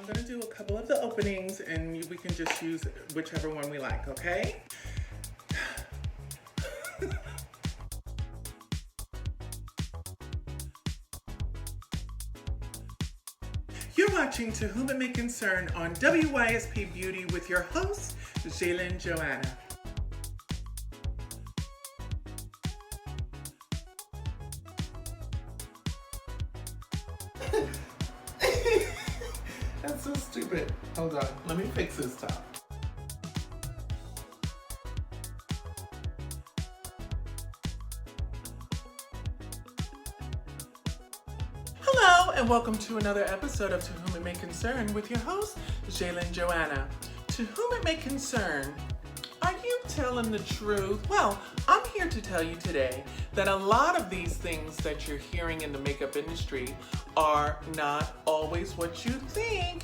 gonna do a couple of the openings and we can just use whichever one we like, okay? You're watching To Whom It May Concern on WYSP Beauty with your host, Jalen Joanna. That's so stupid. Hold on, let me fix this top. Hello, and welcome to another episode of To Whom It May Concern with your host, Jalen Joanna. To whom it may concern, are you telling the truth? Well, I'm here to tell you today that a lot of these things that you're hearing in the makeup industry are not always what you think.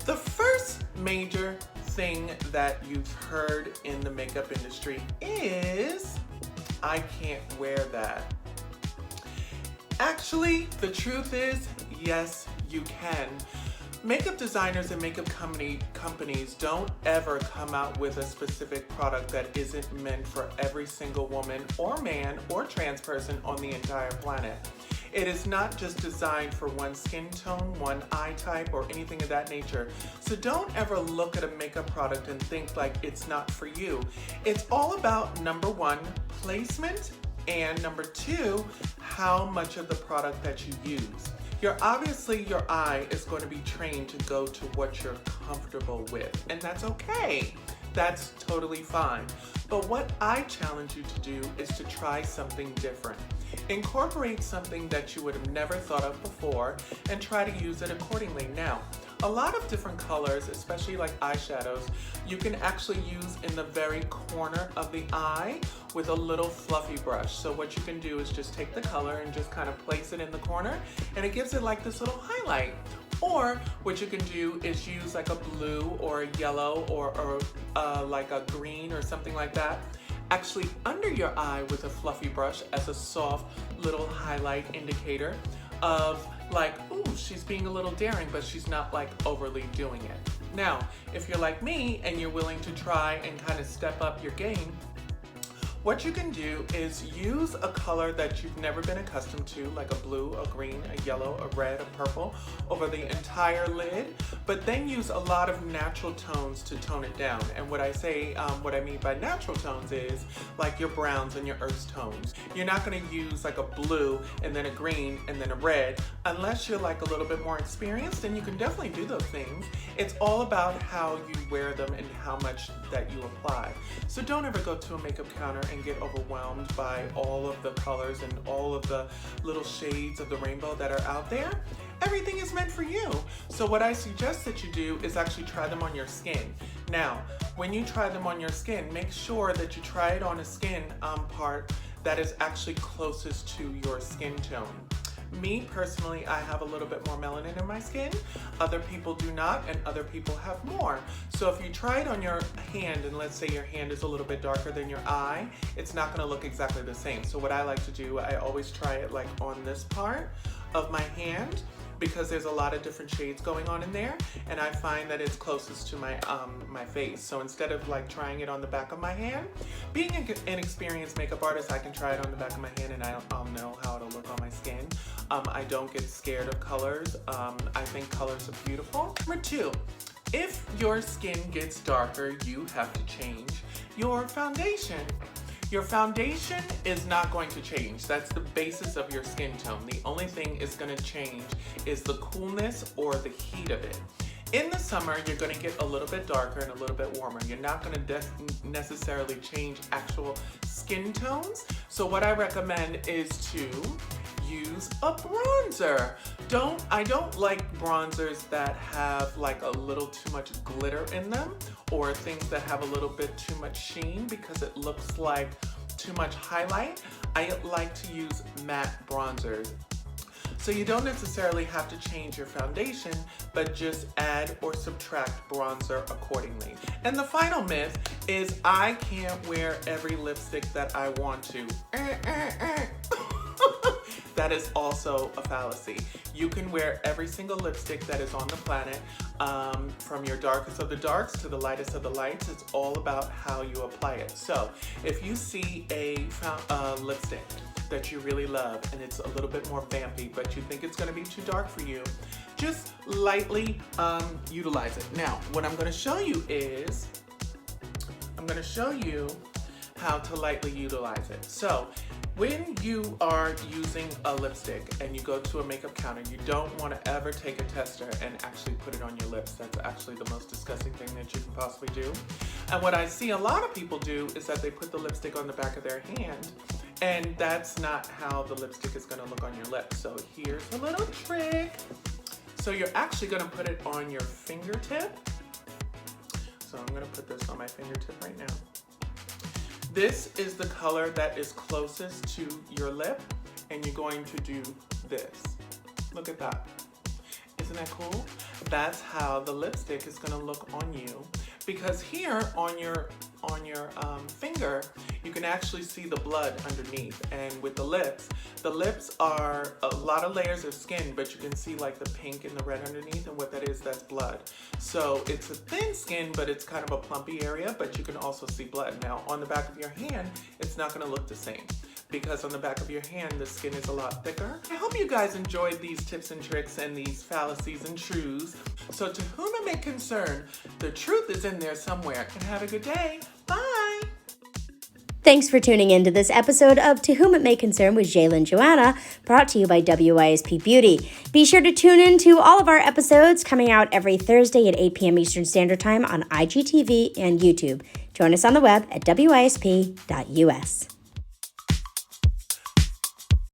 The first major thing that you've heard in the makeup industry is, I can't wear that. Actually, the truth is, yes, you can. Makeup designers and makeup companies don't ever come out with a specific product that isn't meant for every single woman or man or trans person on the entire planet. It is not just designed for one skin tone, one eye type, or anything of that nature. So don't ever look at a makeup product and think like it's not for you. It's all about, number one, placement, and number two, how much of the product that you use. Obviously your eye is going to be trained to go to what you're comfortable with, and that's okay. That's totally fine. But what I challenge you to do is to try something different. Incorporate something that you would have never thought of before and try to use it accordingly. Now, a lot of different colors, especially like eyeshadows, you can actually use in the very corner of the eye with a little fluffy brush. So what you can do is just take the color and just kind of place it in the corner, and it gives it like this little highlight. Or what you can do is use like a blue or a yellow or like a green or something like that, actually under your eye with a fluffy brush as a soft little highlight indicator of like, ooh, she's being a little daring, but she's not like overly doing it. Now, if you're like me and you're willing to try and kind of step up your game, what you can do is use a color that you've never been accustomed to, like a blue, a green, a yellow, a red, a purple, over the entire lid, but then use a lot of natural tones to tone it down. And what I mean by natural tones is like your browns and your earth tones. You're not gonna use like a blue and then a green and then a red, unless you're like a little bit more experienced, and you can definitely do those things. It's all about how you wear them and how much that you apply. So don't ever go to a makeup counter and get overwhelmed by all of the colors and all of the little shades of the rainbow that are out there. Everything is meant for you. So what I suggest that you do is actually try them on your skin. Now, when you try them on your skin, make sure that you try it on a skin part that is actually closest to your skin tone. Me, personally, I have a little bit more melanin in my skin. Other people do not, and other people have more. So if you try it on your hand, and let's say your hand is a little bit darker than your eye, it's not gonna look exactly the same. So what I like to do, I always try it like on this part of my hand, because there's a lot of different shades going on in there, and I find that it's closest to my my face. So instead of like trying it on the back of my hand, being an experienced makeup artist, I can try it on the back of my hand and I'll know how it'll look on my skin. I don't get scared of colors. I think colors are beautiful. Number two, if your skin gets darker, you have to change your foundation. Your foundation is not going to change. That's the basis of your skin tone. The only thing is going to change is the coolness or the heat of it. In the summer, you're going to get a little bit darker and a little bit warmer. You're not going to necessarily change actual skin tones. So what I recommend is to use a bronzer. I don't like bronzers that have like a little too much glitter in them, or things that have a little bit too much sheen, because it looks like too much highlight. I like to use matte bronzers. So you don't necessarily have to change your foundation, but just add or subtract bronzer accordingly. And the final myth is I can't wear every lipstick that I want to. that is also a fallacy. You can wear every single lipstick that is on the planet, from your darkest of the darks to the lightest of the lights. It's all about how you apply it. So if you see a lipstick that you really love and it's a little bit more vampy, but you think it's going to be too dark for you, just lightly utilize it. Now, what I'm going to show you is, I'm going to show you how to lightly utilize it. So when you are using a lipstick and you go to a makeup counter, you don't want to ever take a tester and actually put it on your lips. That's actually the most disgusting thing that you can possibly do. And what I see a lot of people do is that they put the lipstick on the back of their hand, and that's not how the lipstick is going to look on your lips. So here's a little trick. So you're actually going to put it on your fingertip. So I'm going to put this on my fingertip right now. This is the color that is closest to your lip, and you're going to do this. Look at that. Isn't that cool? That's how the lipstick is going to look on you, because here on your finger, you can actually see the blood underneath. And with the lips are a lot of layers of skin, but you can see like the pink and the red underneath, and what that is, that's blood. So it's a thin skin, but it's kind of a plumpy area, but you can also see blood. Now on the back of your hand, it's not going to look the same, because on the back of your hand, the skin is a lot thicker. I hope you guys enjoyed these tips and tricks and these fallacies and truths. So to whom it may concern, the truth is in there somewhere. And have a good day. Bye. Thanks for tuning in to this episode of To Whom It May Concern with Jayla and Joanna, brought to you by WYSP Beauty. Be sure to tune in to all of our episodes coming out every Thursday at 8 p.m. Eastern Standard Time on IGTV and YouTube. Join us on the web at wysp.us.